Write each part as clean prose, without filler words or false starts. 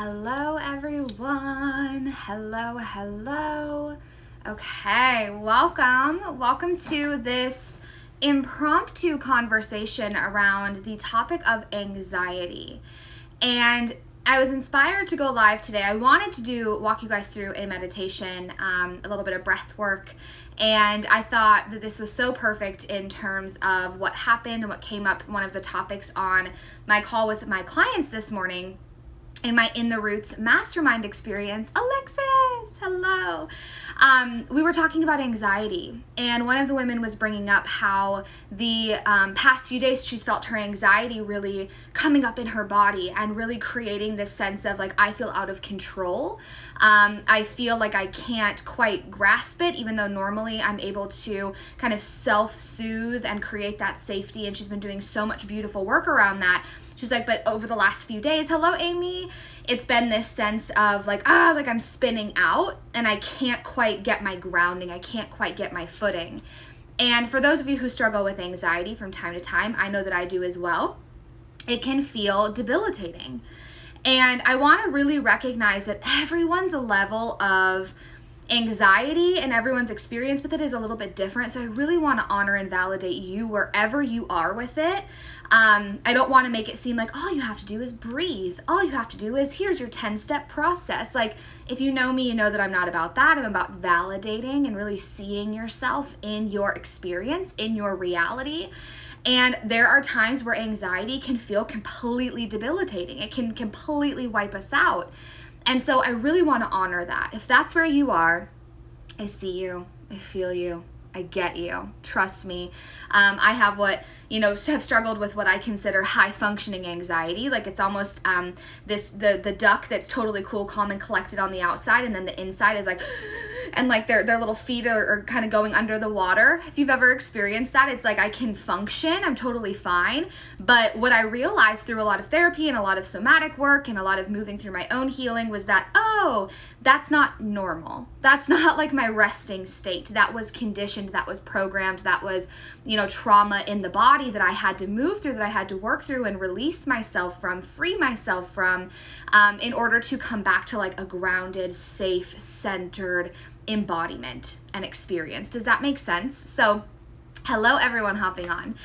Hello, everyone. Hello. Okay, welcome to this impromptu conversation around the topic of anxiety. And I was inspired to go live today. I wanted to walk you guys through a meditation, a little bit of breath work, and I thought that this was so perfect in terms of what happened and what came up, one of the topics on my call with my clients this morning in my In the Roots mastermind experience. Alexis, hello. We were talking about anxiety, and one of the women was bringing up how the past few days she's felt her anxiety really coming up in her body and really creating this sense of like, I feel out of control. I feel like I can't quite grasp it, even though normally I'm able to kind of self-soothe and create that safety, and she's been doing so much beautiful work around that. She's like, but over the last few days, hello, Amy, it's been this sense of like I'm spinning out and I can't quite get my grounding. I can't quite get my footing. And for those of you who struggle with anxiety from time to time, I know that I do as well. It can feel debilitating. And I want to really recognize that everyone's level of anxiety and everyone's experience with it is a little bit different. So I really want to honor and validate you wherever you are with it. I don't want to make it seem like all you have to do is breathe. All you have to do is here's your 10-step process. Like, if you know me, you know that I'm not about that. I'm about validating and really seeing yourself in your experience, in your reality. And there are times where anxiety can feel completely debilitating. It can completely wipe us out. And so I really want to honor that. If that's where you are, I see you, I feel you, I get you. Trust me. I have have struggled with what I consider high functioning anxiety. Like, it's almost the duck that's totally cool, calm, and collected on the outside, and then the inside is like, and like their little feet are kind of going under the water. If you've ever experienced that, it's like I can function, I'm totally fine. But what I realized through a lot of therapy and a lot of somatic work and a lot of moving through my own healing was that, that's not normal. That's not like my resting state. That was conditioned, that was programmed, that was, trauma in the body that I had to move through, that I had to work through and release myself from, free myself from, in order to come back to like a grounded, safe, centered embodiment and experience. Does that make sense? So, hello everyone hopping on.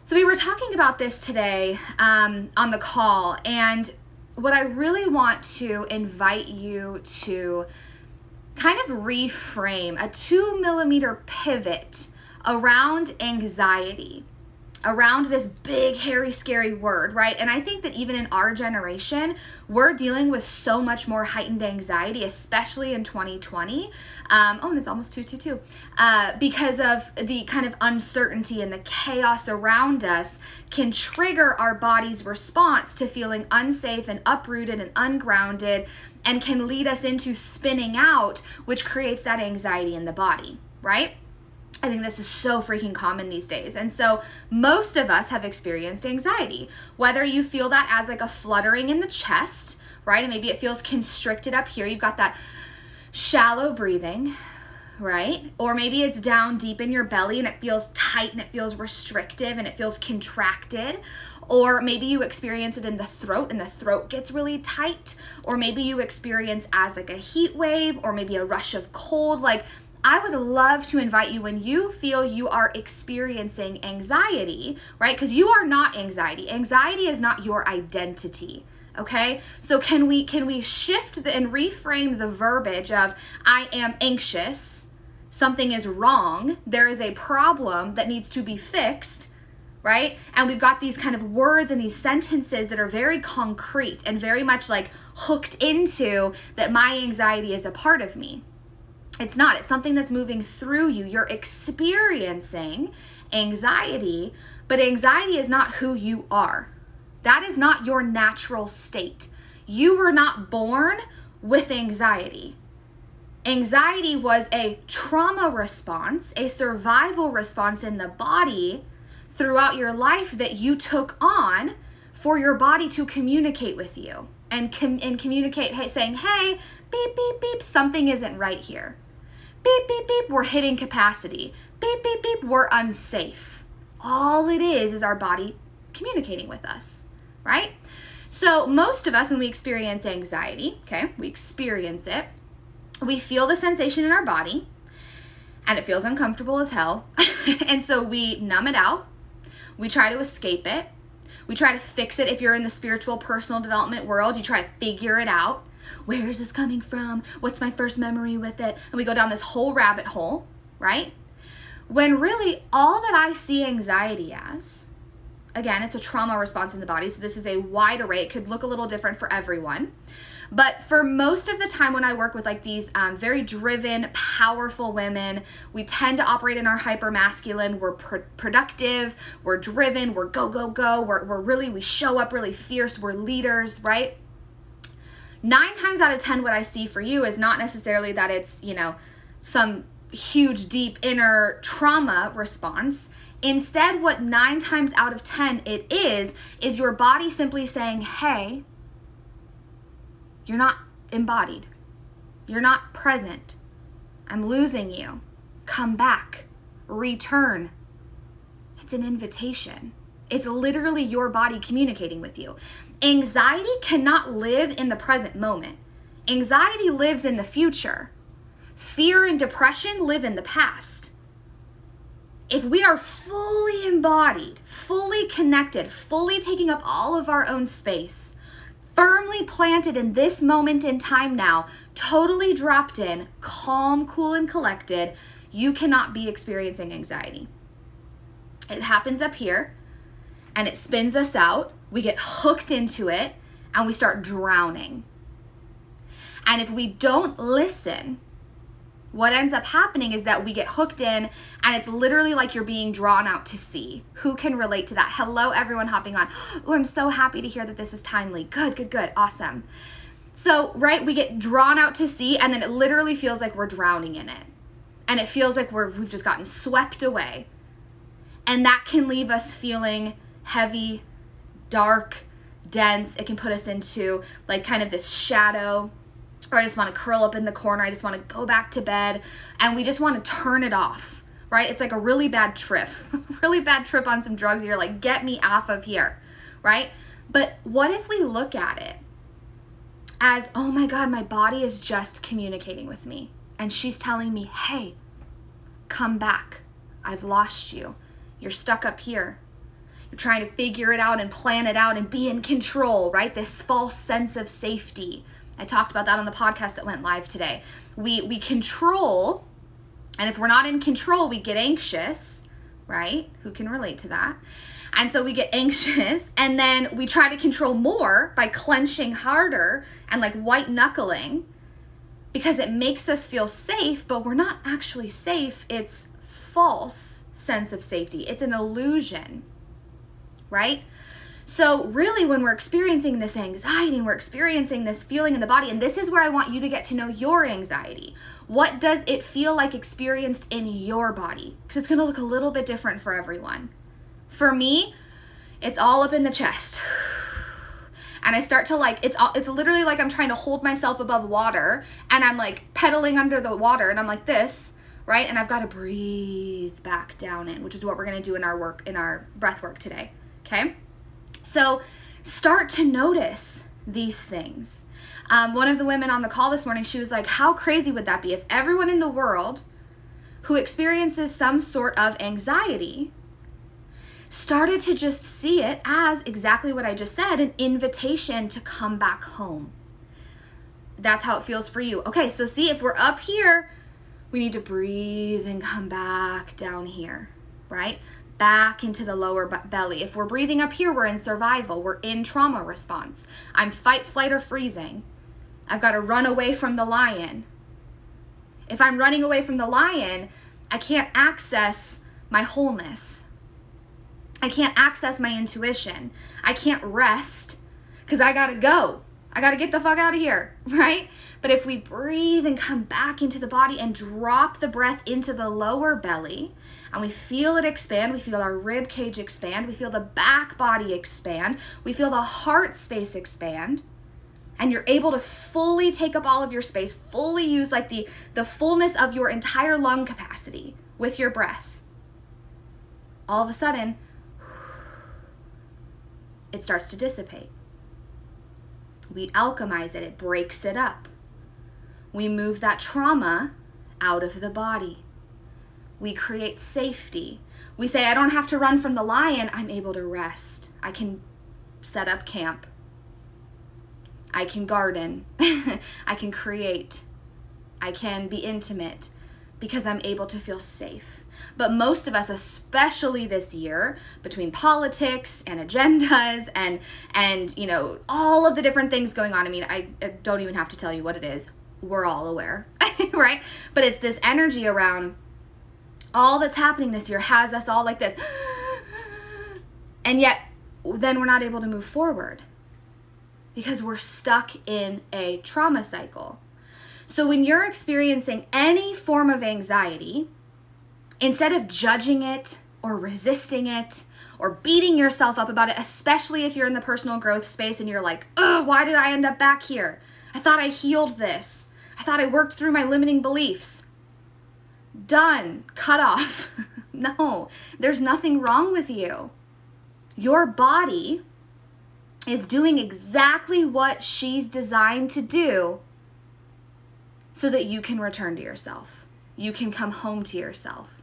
So we were talking about this today on the call, and what I really want to invite you to kind of reframe a 2-millimeter pivot around anxiety, around this big, hairy, scary word, right? And I think that even in our generation, we're dealing with so much more heightened anxiety, especially in 2020. And it's almost 222. Because of the kind of uncertainty and the chaos around us can trigger our body's response to feeling unsafe and uprooted and ungrounded, and can lead us into spinning out, which creates that anxiety in the body, right? I think this is so freaking common these days. And so most of us have experienced anxiety, whether you feel that as like a fluttering in the chest, right? And maybe it feels constricted up here. You've got that shallow breathing, right? Or maybe it's down deep in your belly and it feels tight and it feels restrictive and it feels contracted. Or maybe you experience it in the throat and the throat gets really tight. Or maybe you experience as like a heat wave or maybe a rush of cold. Like, I would love to invite you, when you feel you are experiencing anxiety, right? Because you are not anxiety. Anxiety is not your identity, okay? So can we shift and reframe the verbiage of I am anxious, something is wrong, there is a problem that needs to be fixed, right? And we've got these kind of words and these sentences that are very concrete and very much like hooked into that my anxiety is a part of me. It's not. It's something that's moving through you. You're experiencing anxiety, but anxiety is not who you are. That is not your natural state. You were not born with anxiety. Anxiety was a trauma response, a survival response in the body throughout your life that you took on for your body to communicate with you and communicate, saying, hey, beep, beep, beep, something isn't right here. Beep, beep, beep, we're hitting capacity. Beep, beep, beep, we're unsafe. All it is our body communicating with us, right? So most of us, when we experience anxiety, okay, we experience it, we feel the sensation in our body, and it feels uncomfortable as hell. And so we numb it out. We try to escape it. We try to fix it. If you're in the spiritual personal development world, you try to figure it out. Where is this coming from? What's my first memory with it? And we go down this whole rabbit hole, right? When really all that I see anxiety as, again, it's a trauma response in the body. So this is a wide array. It could look a little different for everyone. But for most of the time when I work with like these very driven, powerful women, we tend to operate in our hyper-masculine. We're productive, we're driven, we're go, go, go. We show up really fierce, we're leaders, right? 9 times out of 10, what I see for you is not necessarily that it's, some huge, deep inner trauma response. Instead, what 9 times out of 10 it is your body simply saying, hey, you're not embodied. You're not present. I'm losing you. Come back. Return. It's an invitation. It's literally your body communicating with you. Anxiety cannot live in the present moment. Anxiety lives in the future. Fear and depression live in the past. If we are fully embodied, fully connected, fully taking up all of our own space, firmly planted in this moment in time now, totally dropped in, calm, cool, and collected, you cannot be experiencing anxiety. It happens up here, and it spins us out. We get hooked into it, and we start drowning. And if we don't listen, what ends up happening is that we get hooked in, and it's literally like you're being drawn out to sea. Who can relate to that? Hello, everyone hopping on. Oh, I'm so happy to hear that this is timely. Good. Awesome. So, right, we get drawn out to sea, and then it literally feels like we're drowning in it. And it feels like we've just gotten swept away. And that can leave us feeling heavy, dark, dense. It can put us into like kind of this shadow, or I just want to curl up in the corner. I just want to go back to bed, and we just want to turn it off, right? It's like a really bad trip, really bad trip on some drugs. You're like, get me off of here, right? But what if we look at it as, oh my God, my body is just communicating with me, and she's telling me, hey, come back. I've lost you. You're stuck up here. You're trying to figure it out and plan it out and be in control, right? This false sense of safety. I talked about that on the podcast that went live today. We control, and if we're not in control, we get anxious, right? Who can relate to that? And so we get anxious, and then we try to control more by clenching harder and like white knuckling, because it makes us feel safe, but we're not actually safe. It's false sense of safety. It's an illusion, right? So really, when we're experiencing this anxiety, we're experiencing this feeling in the body, and this is where I want you to get to know your anxiety. What does it feel like experienced in your body? Because it's going to look a little bit different for everyone. For me, it's all up in the chest. And I start to like, it's literally like I'm trying to hold myself above water, and I'm like pedaling under the water, and I'm like this, right? And I've got to breathe back down in, which is what we're going to do in our breath work today, okay? So start to notice these things. One of the women on the call this morning, she was like, how crazy would that be if everyone in the world who experiences some sort of anxiety started to just see it as exactly what I just said, an invitation to come back home. That's how it feels for you. Okay, so see, if we're up here, we need to breathe and come back down here, right? Back into the lower belly. If we're breathing up here, we're in survival. We're in trauma response. I'm fight, flight, or freezing. I've got to run away from the lion. If I'm running away from the lion, I can't access my wholeness. I can't access my intuition. I can't rest because I got to go. I got to get the fuck out of here, right? But if we breathe and come back into the body and drop the breath into the lower belly, and we feel it expand, we feel our rib cage expand, we feel the back body expand, we feel the heart space expand, and you're able to fully take up all of your space, fully use like the fullness of your entire lung capacity with your breath. All of a sudden, it starts to dissipate. We alchemize it. It breaks it up. We move that trauma out of the body. We create safety. We say, I don't have to run from the lion. I'm able to rest. I can set up camp. I can garden. I can create. I can be intimate because I'm able to feel safe. But most of us, especially this year, between politics and agendas and you know, all of the different things going on, I mean, I don't even have to tell you what it is. We're all aware, right? But it's this energy around all that's happening this year has us all like this. And yet, then we're not able to move forward because we're stuck in a trauma cycle. So when you're experiencing any form of anxiety, instead of judging it or resisting it or beating yourself up about it, especially if you're in the personal growth space and you're like, oh, why did I end up back here? I thought I healed this. I thought I worked through my limiting beliefs. Done. Cut off. No, there's nothing wrong with you. Your body is doing exactly what she's designed to do so that you can return to yourself. You can come home to yourself.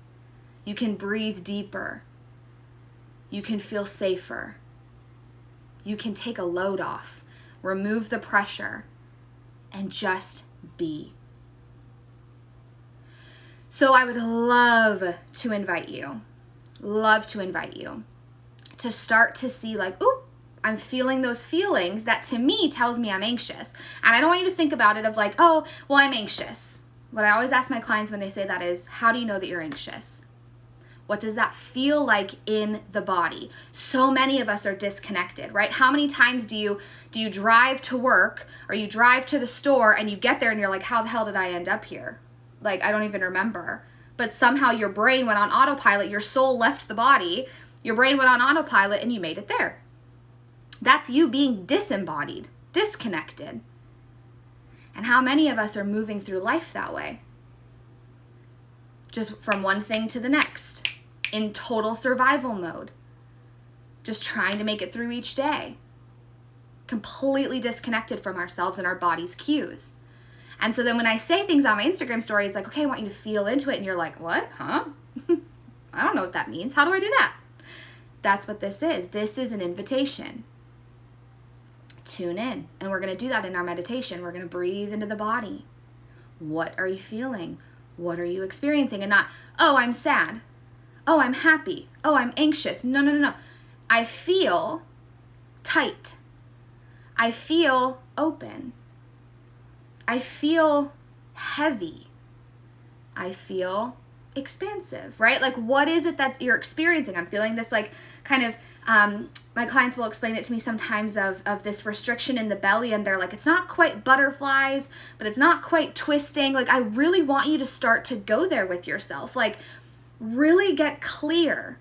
You can breathe deeper. You can feel safer. You can take a load off, remove the pressure, and just be. So I would love to invite you to start to see like, ooh, I'm feeling those feelings that to me tells me I'm anxious. And I don't want you to think about it of like, oh, well, I'm anxious. What I always ask my clients when they say that is, how do you know that you're anxious? What does that feel like in the body? So many of us are disconnected, right? How many times do you drive to work or you drive to the store and you get there and you're like, how the hell did I end up here? Like, I don't even remember. But somehow your brain went on autopilot, your soul left the body, your brain went on autopilot and you made it there. That's you being disembodied, disconnected. And how many of us are moving through life that way? Just from one thing to the next, in total survival mode. Just trying to make it through each day. Completely disconnected from ourselves and our body's cues. And so then when I say things on my Instagram stories, like, okay, I want you to feel into it. And you're like, what? Huh? I don't know what that means. How do I do that? That's what this is. This is an invitation. Tune in. And we're going to do that in our meditation. We're going to breathe into the body. What are you feeling? What are you experiencing? And not, oh, I'm sad. Oh, I'm happy. Oh, I'm anxious. No. I feel tight. I feel open. I feel heavy. I feel expansive, right? Like, what is it that you're experiencing? I'm feeling this like kind of, my clients will explain it to me sometimes of this restriction in the belly, and they're like, it's not quite butterflies, but it's not quite twisting. Like, I really want you to start to go there with yourself. Like, really get clear.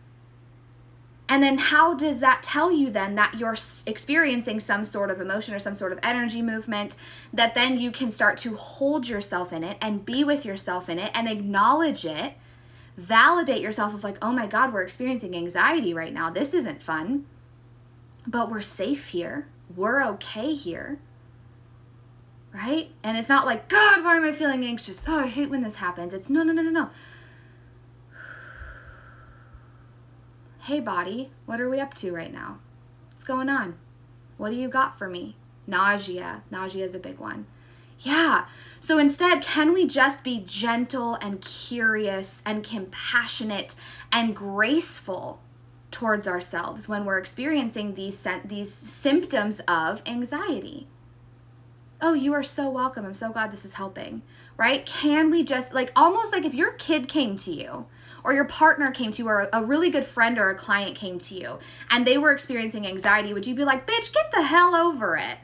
And then how does that tell you then that you're experiencing some sort of emotion or some sort of energy movement, that then you can start to hold yourself in it and be with yourself in it and acknowledge it, validate yourself of like, oh my God, we're experiencing anxiety right now. This isn't fun, but we're safe here. We're okay here, right? And it's not like, God, why am I feeling anxious? Oh, I hate when this happens. It's no. Hey body, what are we up to right now? What's going on? What do you got for me? Nausea. Nausea is a big one. Yeah. So instead, can we just be gentle and curious and compassionate and graceful towards ourselves when we're experiencing these symptoms of anxiety? Oh, you are so welcome. I'm so glad this is helping, right? Can we just like, almost like if your kid came to you or your partner came to you or a really good friend or a client came to you and they were experiencing anxiety, would you be like, bitch, get the hell over it?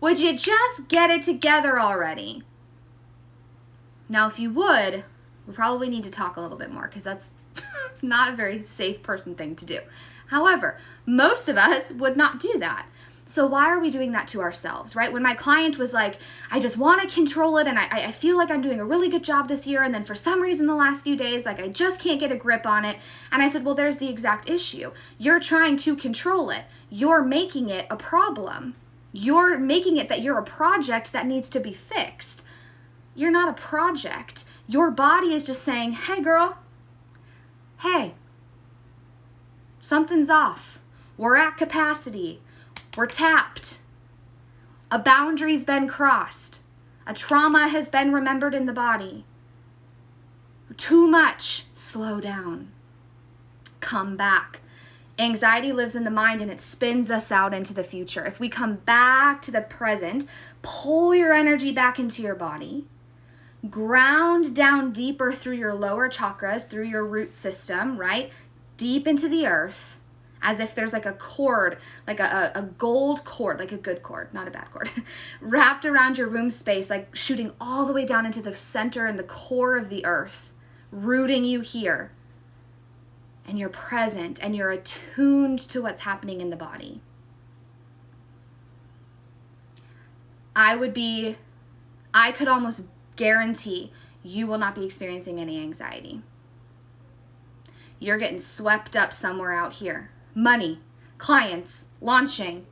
Would you just get it together already? Now, if you would, we probably need to talk a little bit more because that's not a very safe person thing to do. However, most of us would not do that. So why are we doing that to ourselves, right? When my client was like, I just want to control it and I feel like I'm doing a really good job this year, and then for some reason the last few days, like I just can't get a grip on it. And I said, well, there's the exact issue. You're trying to control it. You're making it a problem. You're making it that you're a project that needs to be fixed. You're not a project. Your body is just saying, hey girl, hey, something's off. We're at capacity. We're tapped. A boundary's been crossed. A trauma has been remembered in the body. Too much. Slow down. Come back. Anxiety lives in the mind and it spins us out into the future. If we come back to the present, pull your energy back into your body, ground down deeper through your lower chakras, through your root system, right? Deep into the earth, as if there's like a cord, like a gold cord, like a good cord, not a bad cord, wrapped around your womb space, like shooting all the way down into the center and the core of the earth, rooting you here. And you're present and you're attuned to what's happening in the body. I could almost guarantee you will not be experiencing any anxiety. You're getting swept up somewhere out here. Money, clients, launching,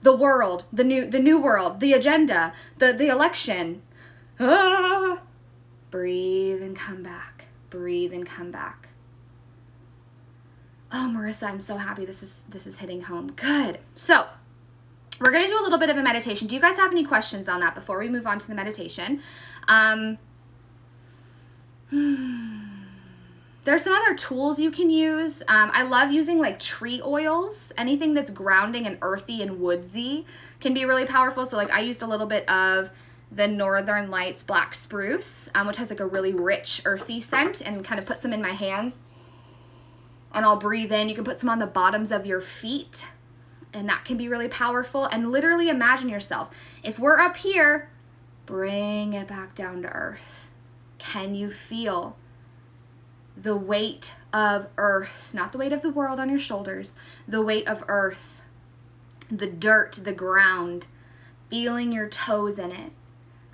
the world, the new world, the agenda, the election. Breathe and come back. Breathe and come back. Oh, Marissa, I'm so happy this is hitting home. Good. So we're going to do a little bit of a meditation. Do you guys have any questions on that before we move on to the meditation? There's some other tools you can use. I love using like tree oils. Anything that's grounding and earthy and woodsy can be really powerful. So like I used a little bit of the Northern Lights Black Spruce, which has like a really rich earthy scent, and kind of put some in my hands. And I'll breathe in. You can put some on the bottoms of your feet, and that can be really powerful. And literally imagine yourself. If we're up here, bring it back down to earth. Can you feel the weight of earth? Not the weight of the world on your shoulders, the weight of earth, the dirt, the ground, feeling your toes in it,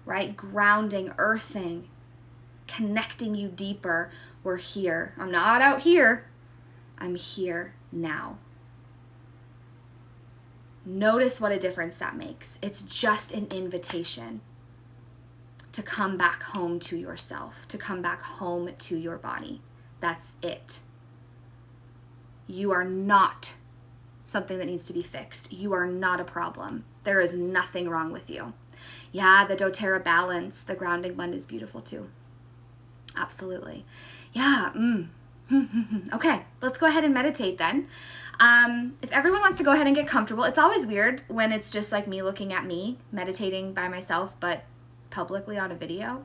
right? Grounding, earthing, connecting you deeper. We're here. I'm not out here. I'm here now. Notice what a difference that makes. It's just an invitation to come back home to yourself, to come back home to your body. That's it. You are not something that needs to be fixed. You are not a problem. There is nothing wrong with you. Yeah, the doTERRA balance, the grounding blend is beautiful too. Absolutely. Yeah. Okay, let's go ahead and meditate then. If everyone wants to go ahead and get comfortable, it's always weird when it's just like me looking at me meditating by myself, but publicly on a video.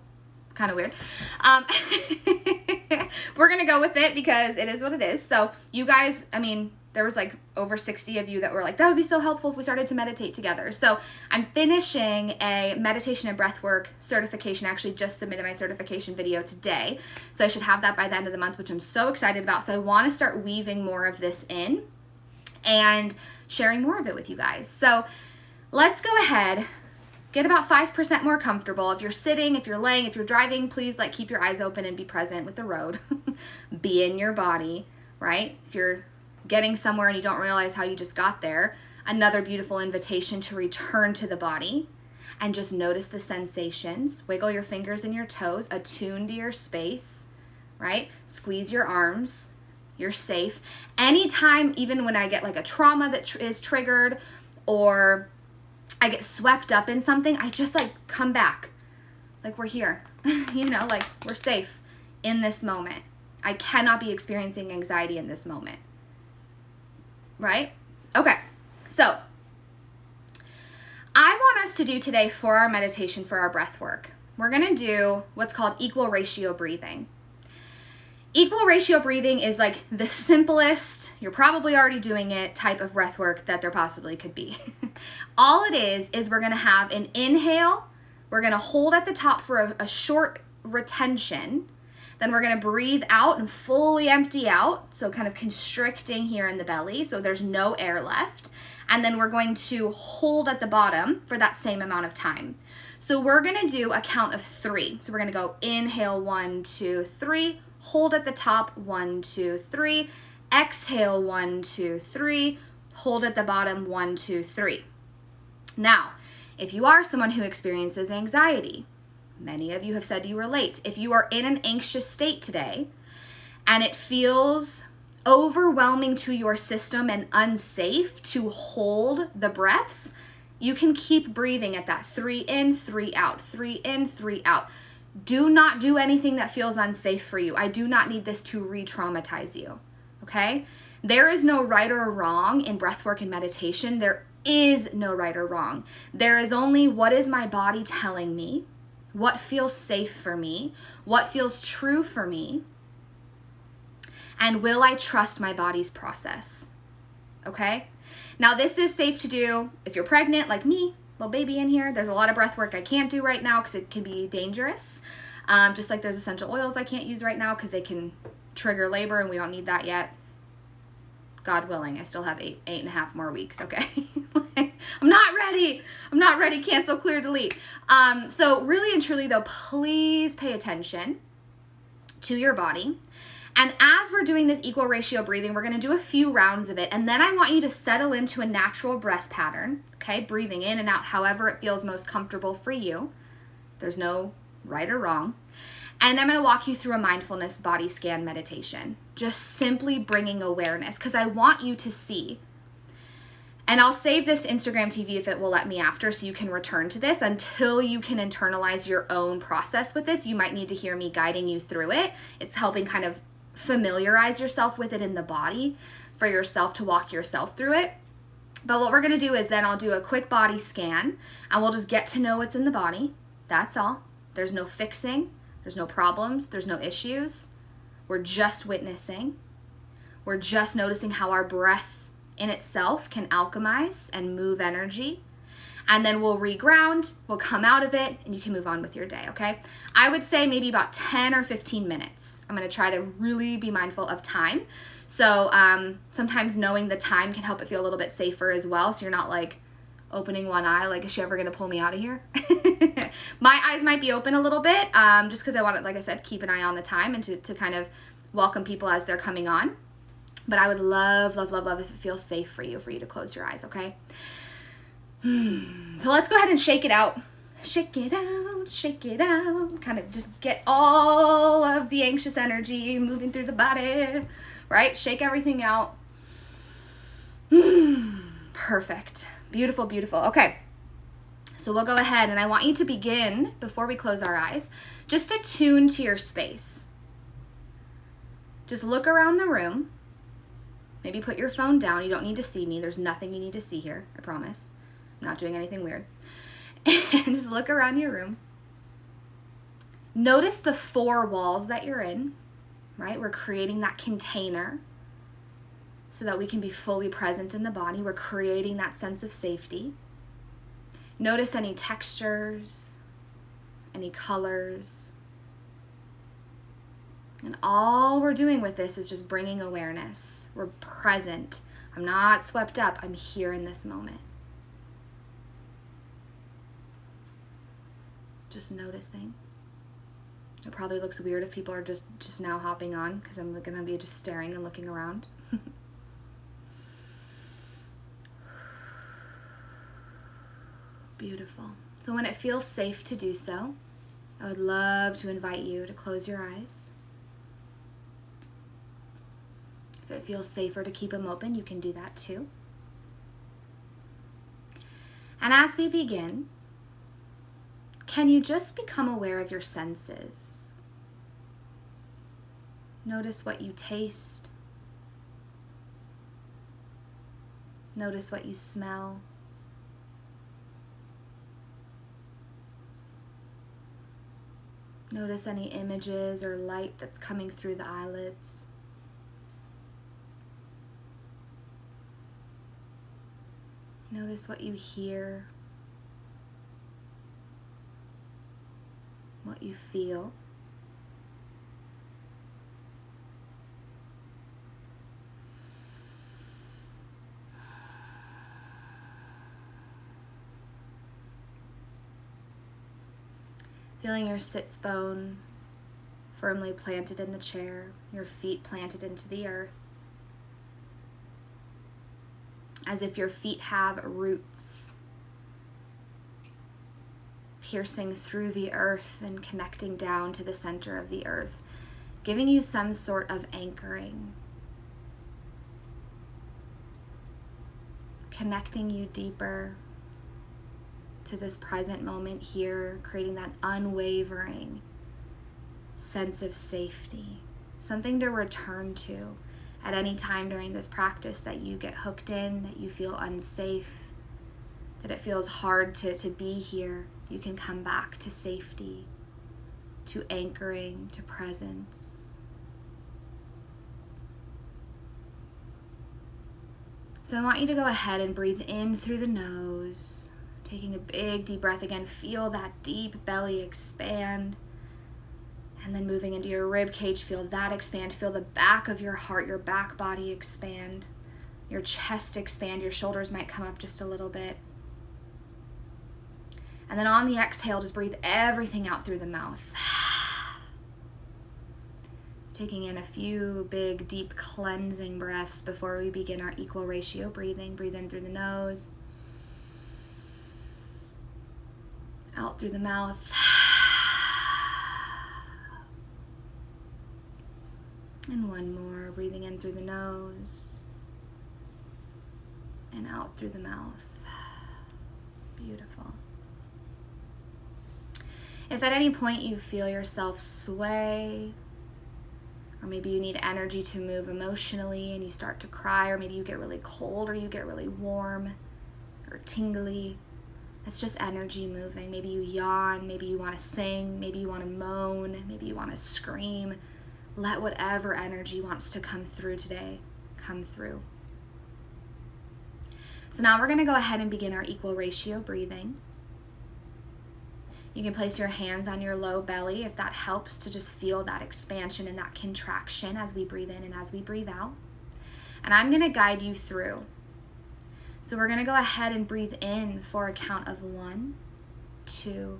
Kind of weird. We're going to go with it because it is what it is. So you guys, I mean, there was like over 60 of you that were like, that would be so helpful if we started to meditate together. So I'm finishing a meditation and breathwork certification. I actually just submitted my certification video today. So I should have that by the end of the month, which I'm so excited about. So I want to start weaving more of this in and sharing more of it with you guys. So let's go ahead, get about 5% more comfortable. If you're sitting, if you're laying, if you're driving, please like keep your eyes open and be present with the road. Be in your body, right? If you're getting somewhere and you don't realize how you just got there, another beautiful invitation to return to the body and just notice the sensations. Wiggle your fingers and your toes, attune to your space, right? Squeeze your arms. You're safe. Anytime, even when I get like a trauma that is triggered or I get swept up in something, I just like come back. Like we're here, like we're safe in this moment. I cannot be experiencing anxiety in this moment. Right? Okay, so I want us to do today for our meditation, for our breath work, we're going to do what's called equal ratio breathing. Equal ratio breathing is like the simplest, you're probably already doing it, type of breath work that there possibly could be. All it is we're going to have an inhale, we're going to hold at the top for a short retention. Then we're going to breathe out and fully empty out, so kind of constricting here in the belly, so there's no air left. And then we're going to hold at the bottom for that same amount of time. So we're going to do a count of 3. So we're going to go inhale 1, 2, 3, hold at the top 1, 2, 3, exhale 1, 2, 3, hold at the bottom 1, 2, 3. Now, if you are someone who experiences anxiety, many of you have said you relate. If you are in an anxious state today and it feels overwhelming to your system and unsafe to hold the breaths, you can keep breathing at that 3 in, 3 out, 3 in, 3 out. Do not do anything that feels unsafe for you. I do not need this to re-traumatize you, okay? There is no right or wrong in breathwork and meditation. There is no right or wrong. There is only what is my body telling me, what feels safe for me, what feels true for me, and will I trust my body's process, okay? Now, this is safe to do if you're pregnant, like me, little baby in here. There's a lot of breath work I can't do right now because it can be dangerous. Just like there's essential oils I can't use right now because they can trigger labor and we don't need that yet. God willing, I still have eight and a half more weeks, okay? I'm not ready. Cancel, clear, delete. So really and truly though, please pay attention to your body. And as we're doing this equal ratio breathing, we're going to do a few rounds of it. And then I want you to settle into a natural breath pattern, okay? Breathing in and out however it feels most comfortable for you. There's no right or wrong. And I'm going to walk you through a mindfulness body scan meditation. Just simply bringing awareness because I want you to see. And I'll save this to Instagram TV if it will let me after so you can return to this until you can internalize your own process with this. You might need to hear me guiding you through it. It's helping kind of familiarize yourself with it in the body for yourself to walk yourself through it. But what we're going to do is then I'll do a quick body scan and we'll just get to know what's in the body. That's all. There's no fixing. There's no problems. There's no issues. We're just witnessing. We're just noticing how our breath in itself can alchemize and move energy. And then we'll reground, we'll come out of it, and you can move on with your day, okay? I would say maybe about 10 or 15 minutes. I'm gonna try to really be mindful of time. So sometimes knowing the time can help it feel a little bit safer as well, so you're not like opening one eye, like, is she ever gonna pull me out of here? My eyes might be open a little bit, just because I want to, like I said, keep an eye on the time and to kind of welcome people as they're coming on. But I would love, love, love, love if it feels safe for you to close your eyes, okay? So let's go ahead and shake it out. Shake it out, shake it out. Kind of just get all of the anxious energy moving through the body, right? Shake everything out. Perfect. Beautiful, beautiful. Okay. So we'll go ahead and I want you to begin, before we close our eyes, just attune to your space. Just look around the room. Maybe put your phone down. You don't need to see me. There's nothing you need to see here, I promise. I'm not doing anything weird. And just look around your room. Notice the 4 walls that you're in, right? We're creating that container so that we can be fully present in the body. We're creating that sense of safety. Notice any textures, any colors. And all we're doing with this is just bringing awareness. We're present. I'm not swept up. I'm here in this moment. Just noticing. It probably looks weird if people are just now hopping on because I'm going to be just staring and looking around. Beautiful. So when it feels safe to do so, I would love to invite you to close your eyes. If it feels safer to keep them open, you can do that too. And as we begin, can you just become aware of your senses? Notice what you taste. Notice what you smell. Notice any images or light that's coming through the eyelids. Notice what you hear, what you feel. Feeling your sits bone firmly planted in the chair, your feet planted into the earth, as if your feet have roots piercing through the earth and connecting down to the center of the earth, giving you some sort of anchoring, connecting you deeper to this present moment here, creating that unwavering sense of safety, something to return to at any time during this practice that you get hooked in, that you feel unsafe, that it feels hard to be here. You can come back to safety, to anchoring, to presence. So I want you to go ahead and breathe in through the nose, taking a big deep breath again. Feel that deep belly expand. And then moving into your rib cage, feel that expand. Feel the back of your heart, your back body expand. Your chest expand. Your shoulders might come up just a little bit. And then on the exhale, just breathe everything out through the mouth. Taking in a few big, deep cleansing breaths before we begin our equal ratio breathing. Breathe in through the nose. Out through the mouth. And one more, breathing in through the nose and out through the mouth. Beautiful. If at any point you feel yourself sway, or maybe you need energy to move emotionally and you start to cry, or maybe you get really cold or you get really warm or tingly, it's just energy moving. Maybe you yawn, maybe you want to sing, maybe you want to moan, maybe you want to scream. Let whatever energy wants to come through today, come through. So now we're going to go ahead and begin our equal ratio breathing. You can place your hands on your low belly if that helps to just feel that expansion and that contraction as we breathe in and as we breathe out. And I'm going to guide you through. So we're going to go ahead and breathe in for a count of 1, 2,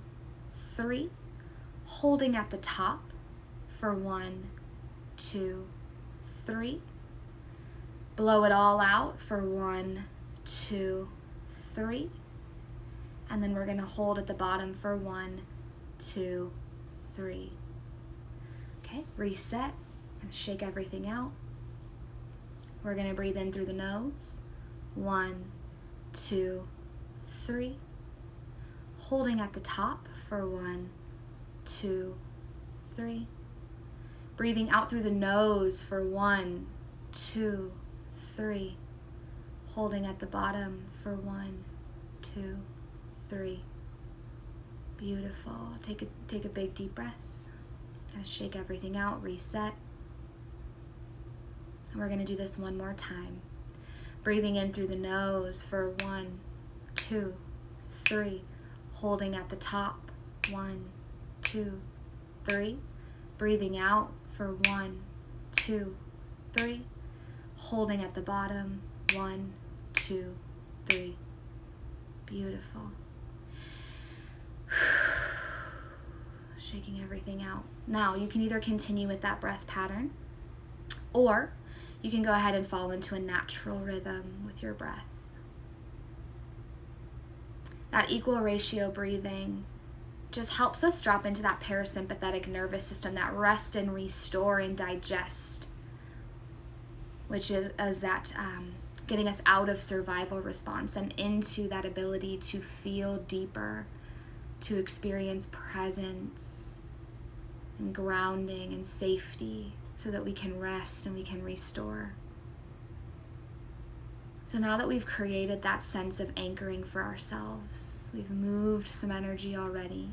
3, holding at the top for 1, 2, 3. Blow it all out for 1, 2, 3. And then we're going to hold at the bottom for 1, 2, 3. Okay, reset and shake everything out. We're going to breathe in through the nose. 1, 2, 3. Holding at the top for 1, 2, 3. Breathing out through the nose for 1, 2, 3. Holding at the bottom for 1, 2, 3. Beautiful. Take a big deep breath. Kind of shake everything out, reset. And we're going to do this one more time. Breathing in through the nose for 1, 2, 3. Holding at the top. 1, 2, 3. Breathing out for 1, 2, 3. Holding at the bottom. 1, 2, 3. Beautiful. Shaking everything out. Now you can either continue with that breath pattern, or you can go ahead and fall into a natural rhythm with your breath. That equal ratio breathing just helps us drop into that parasympathetic nervous system, that rest and restore and digest, which is that getting us out of survival response and into that ability to feel deeper, to experience presence and grounding and safety so that we can rest and we can restore. So now that we've created that sense of anchoring for ourselves, we've moved some energy already,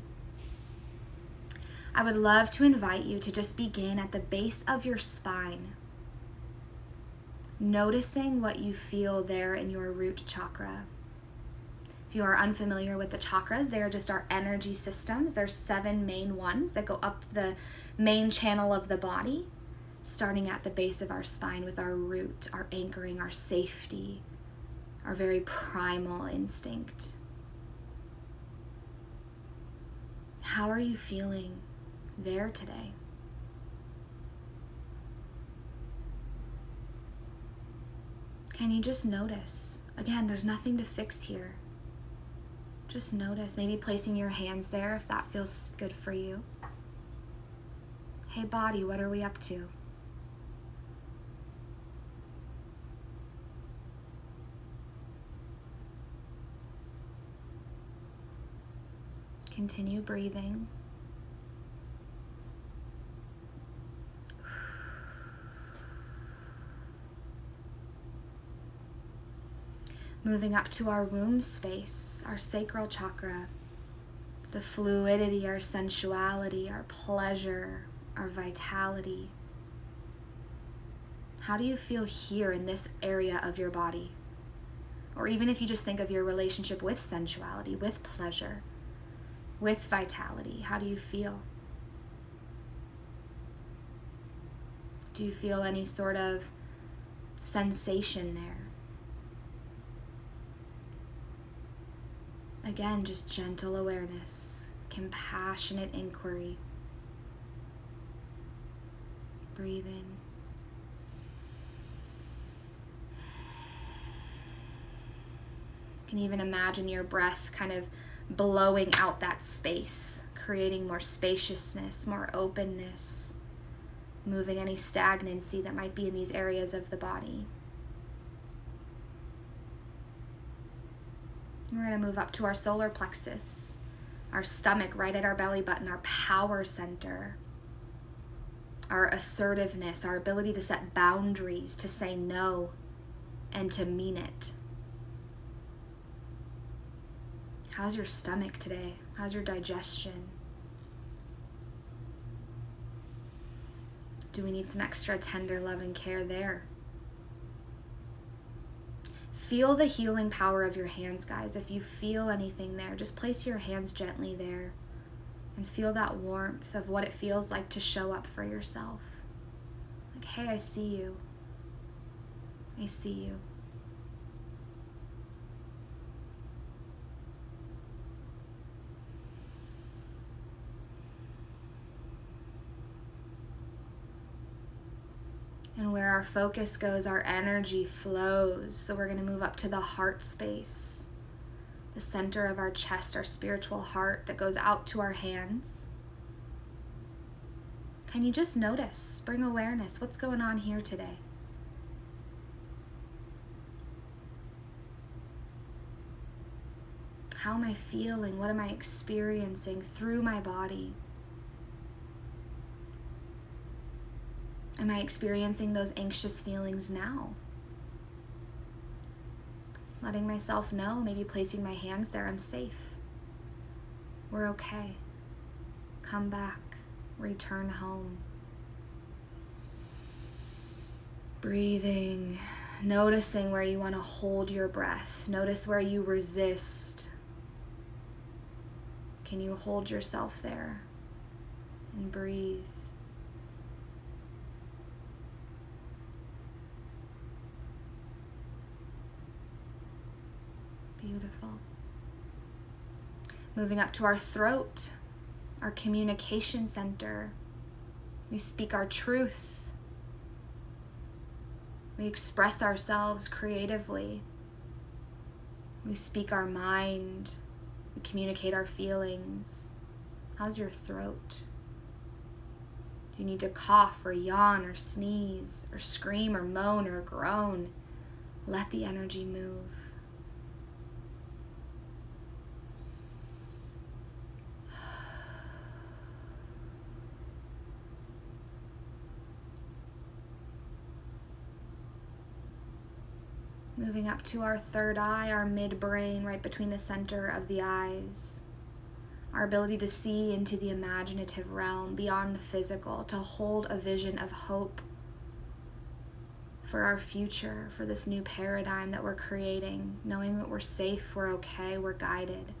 I would love to invite you to just begin at the base of your spine, noticing what you feel there in your root chakra. If you are unfamiliar with the chakras, they are just our energy systems. There's 7 main ones that go up the main channel of the body, starting at the base of our spine with our root, our anchoring, our safety, our very primal instinct. How are you feeling there today? Can you just notice? Again, there's nothing to fix here. Just notice, maybe placing your hands there if that feels good for you. Hey body, what are we up to? Continue breathing. Moving up to our womb space, our sacral chakra, the fluidity, our sensuality, our pleasure, our vitality. How do you feel here in this area of your body? Or even if you just think of your relationship with sensuality, with pleasure, with vitality, how do you feel? Do you feel any sort of sensation there? Again, just gentle awareness, compassionate inquiry. Breathing. You can even imagine your breath kind of blowing out that space, creating more spaciousness, more openness, moving any stagnancy that might be in these areas of the body. We're going to move up to our solar plexus, our stomach right at our belly button, our power center, our assertiveness, our ability to set boundaries, to say no, and to mean it. How's your stomach today? How's your digestion? Do we need some extra tender love and care there? Feel the healing power of your hands, guys. If you feel anything there, just place your hands gently there and feel that warmth of what it feels like to show up for yourself. Like, hey, I see you. I see you. And where our focus goes, our energy flows. So we're going to move up to the heart space, the center of our chest, our spiritual heart that goes out to our hands. Can you just notice, bring awareness, what's going on here today? How am I feeling? What am I experiencing through my body? Am I experiencing those anxious feelings now? Letting myself know, maybe placing my hands there, I'm safe. We're okay. Come back, return home. Breathing, noticing where you want to hold your breath. Notice where you resist. Can you hold yourself there and breathe? Beautiful. Moving up to our throat, our communication center. We speak our truth. We express ourselves creatively. We speak our mind. We communicate our feelings. How's your throat? Do you need to cough or yawn or sneeze or scream or moan or groan? Let the energy move. Moving up to our third eye, our midbrain, right between the center of the eyes. Our ability to see into the imaginative realm, beyond the physical, to hold a vision of hope for our future, for this new paradigm that we're creating, knowing that we're safe, we're okay, we're guided.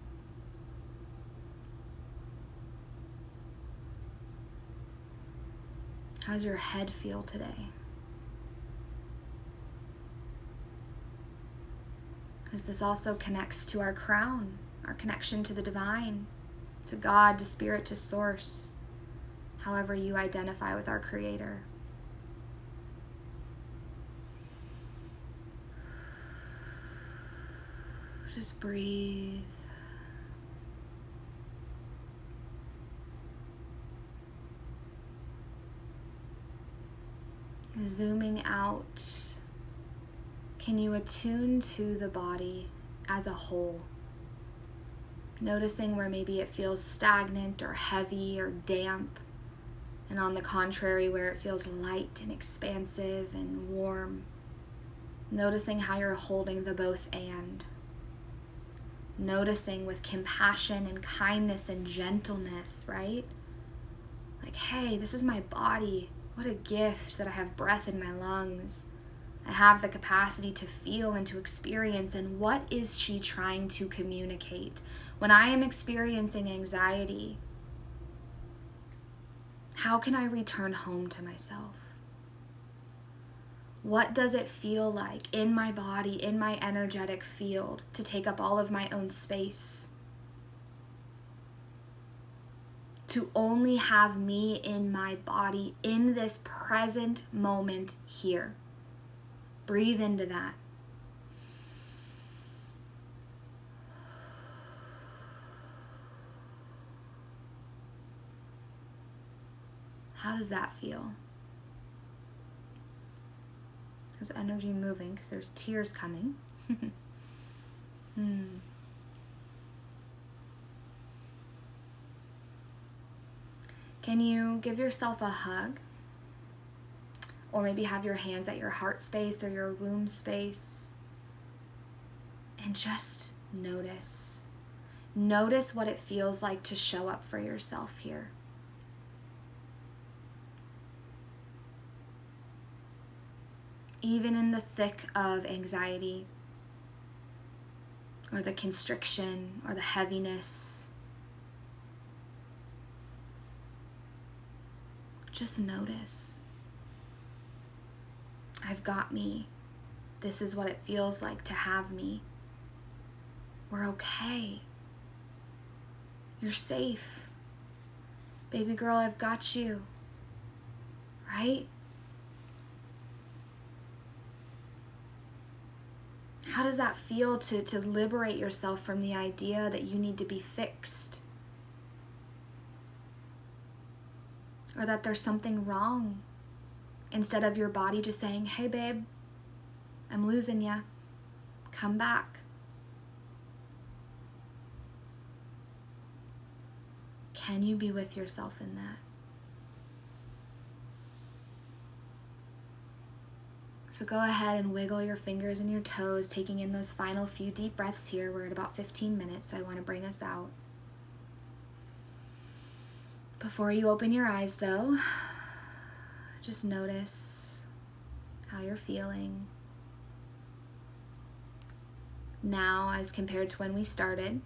How's your head feel today? Because this also connects to our crown, our connection to the divine, to God, to spirit, to source, however you identify with our Creator. Just breathe. Zooming out, can you attune to the body as a whole? Noticing where maybe it feels stagnant or heavy or damp, and on the contrary, where it feels light and expansive and warm. Noticing how you're holding the both and. Noticing with compassion and kindness and gentleness, right? Like, hey, this is my body. What a gift that I have breath in my lungs. I have the capacity to feel and to experience. And what is she trying to communicate? When I am experiencing anxiety, how can I return home to myself? What does it feel like in my body, in my energetic field, to take up all of my own space? To only have me in my body in this present moment here. Breathe into that. How does that feel? There's energy moving because there's tears coming. Can you give yourself a hug? Or maybe have your hands at your heart space or your womb space. And just notice. Notice what it feels like to show up for yourself here. Even in the thick of anxiety, or the constriction, or the heaviness, just notice. I've got me. This is what it feels like to have me. We're okay. You're safe. Baby girl, I've got you. Right? How does that feel to liberate yourself from the idea that you need to be fixed? Or that there's something wrong? Instead of your body just saying, hey babe, I'm losing ya. Come back. Can you be with yourself in that? So go ahead and wiggle your fingers and your toes, taking in those final few deep breaths here. We're at about 15 minutes, so I want to bring us out. Before you open your eyes though, just notice how you're feeling now as compared to when we started.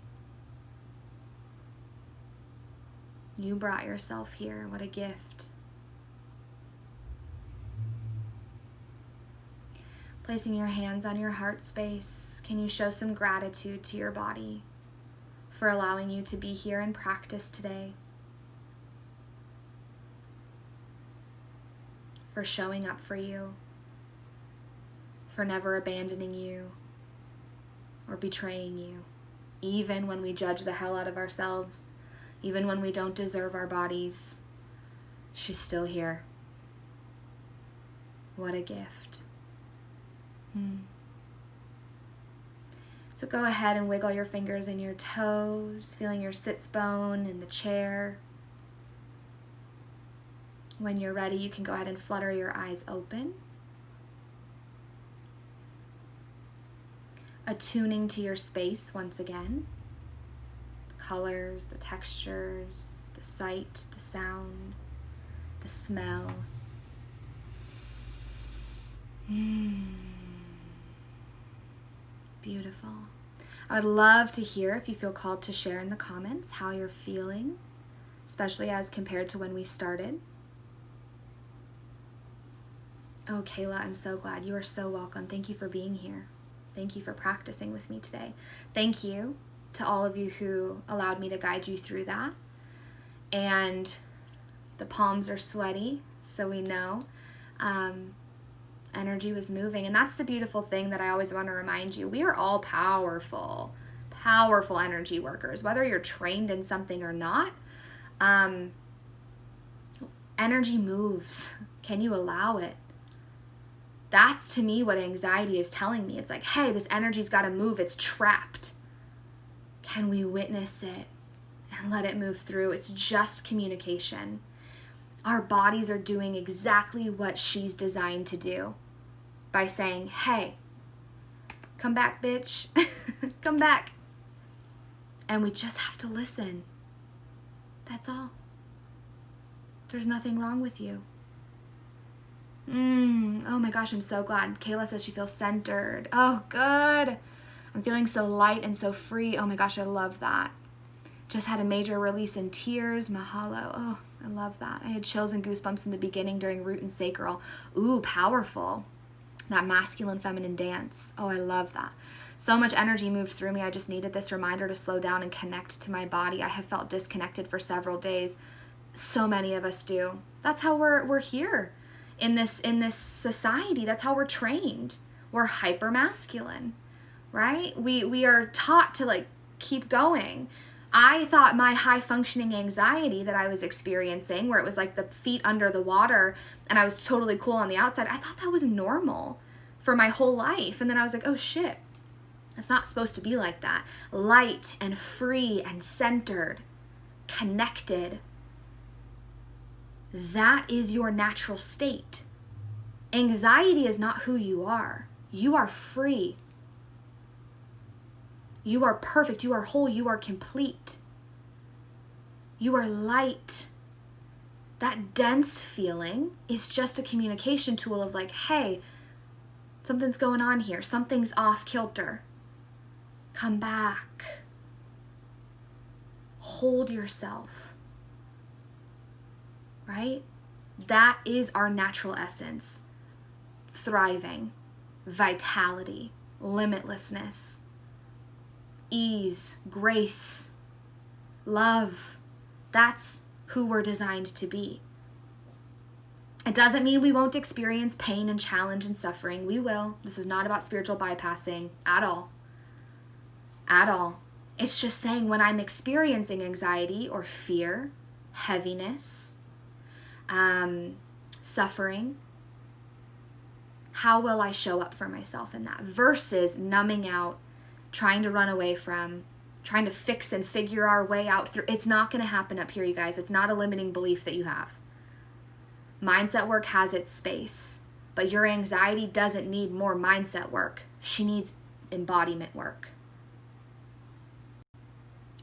You brought yourself here. What a gift. Placing your hands on your heart space, can you show some gratitude to your body for allowing you to be here and practice today? For showing up for you, for never abandoning you or betraying you, even when we judge the hell out of ourselves, even when we don't deserve our bodies. She's still here. What a gift. So go ahead and wiggle your fingers and your toes, feeling your sits bone in the chair. When you're ready, you can go ahead and flutter your eyes open. Attuning to your space once again. The colors, the textures, the sight, the sound, the smell. Beautiful. I would love to hear if you feel called to share in the comments how you're feeling, especially as compared to when we started. Oh, Kayla, I'm so glad. You are so welcome. Thank you for being here. Thank you for practicing with me today. Thank you to all of you who allowed me to guide you through that. And the palms are sweaty, so we know. Energy was moving, and that's the beautiful thing that I always want to remind you. We are all powerful energy workers, whether you're trained in something or not. Energy moves. Can you allow it? That's to me what anxiety is telling me. It's like, hey, this energy's got to move. It's trapped. Can we witness it and let it move through? It's just communication. Our bodies are doing exactly what she's designed to do by saying, hey, come back, bitch. Come back. And we just have to listen. That's all. There's nothing wrong with you. Oh my gosh, I'm so glad. Kayla says she feels centered. Oh, good. I'm feeling so light and so free. Oh my gosh, I love that. Just had a major release in tears. Mahalo. Oh, I love that. I had chills and goosebumps in the beginning during root and sacral. Ooh, powerful. That masculine feminine dance. Oh, I love that. So much energy moved through me. I just needed this reminder to slow down and connect to my body. I have felt disconnected for several days. So many of us do. That's how we're here in this society. That's how we're trained. We're hyper masculine, right? We are taught to like keep going. I thought my high functioning anxiety that I was experiencing, where it was like the feet under the water and I was totally cool on the outside, I thought that was normal for my whole life. And then I was like, oh shit, it's not supposed to be like that. Light and free and centered, connected. That is your natural state. Anxiety is not who you are. You are free. You are perfect. You are whole. You are complete. You are light. That dense feeling is just a communication tool of like, hey, something's going on here. Something's off kilter. Come back. Hold yourself. Right? That is our natural essence. Thriving, vitality, limitlessness, ease, grace, love. That's who we're designed to be. It doesn't mean we won't experience pain and challenge and suffering. We will. This is not about spiritual bypassing at all. At all. It's just saying when I'm experiencing anxiety or fear, heaviness, suffering, how will I show up for myself in that? Versus numbing out, trying to run away from, trying to fix and figure our way out through. It's not going to happen up here, you guys. It's not a limiting belief that you have. Mindset work has its space, but your anxiety doesn't need more mindset work. She needs embodiment work.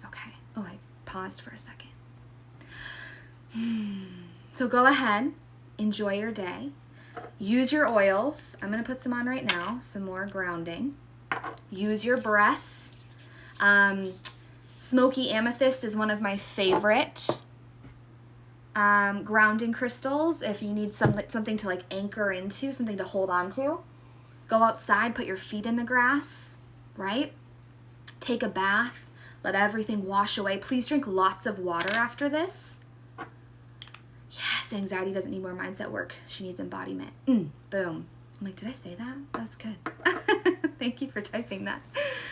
Okay. Oh, I paused for a second. So go ahead, enjoy your day. Use your oils. I'm going to put some on right now, some more grounding. Use your breath. Smoky amethyst is one of my favorite grounding crystals. If you need something to like anchor into, something to hold on to, go outside, put your feet in the grass, right? Take a bath, let everything wash away. Please drink lots of water after this. Yes, anxiety doesn't need more mindset work. She needs embodiment. Boom. I'm like, did I say that? That was good. Thank you for typing that.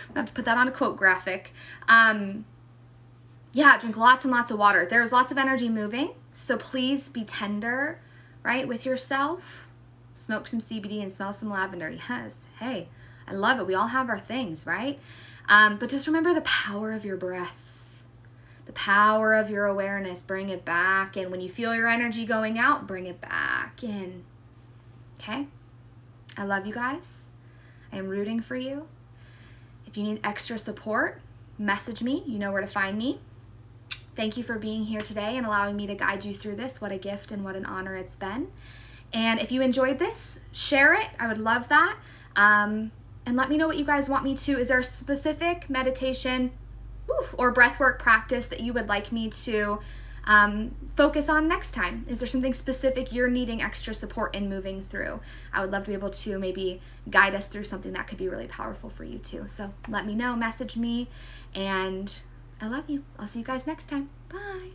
I'm going to put that on a quote graphic. Yeah, drink lots and lots of water. There's lots of energy moving, so please be tender, right, with yourself. Smoke some CBD and smell some lavender. Yes, hey, I love it. We all have our things, right? But just remember the power of your breath. The power of your awareness, bring it back. And when you feel your energy going out, bring it back in. Okay? I love you guys. I am rooting for you. If you need extra support, message me. You know where to find me. Thank you for being here today and allowing me to guide you through this. What a gift and what an honor it's been. And if you enjoyed this, share it. I would love that. And let me know what you guys want me to. Is there a specific meditation or breathwork practice that you would like me to focus on next time? Is there something specific you're needing extra support in moving through? I would love to be able to maybe guide us through something that could be really powerful for you too. So let me know, message me, and I love you. I'll see you guys next time. Bye.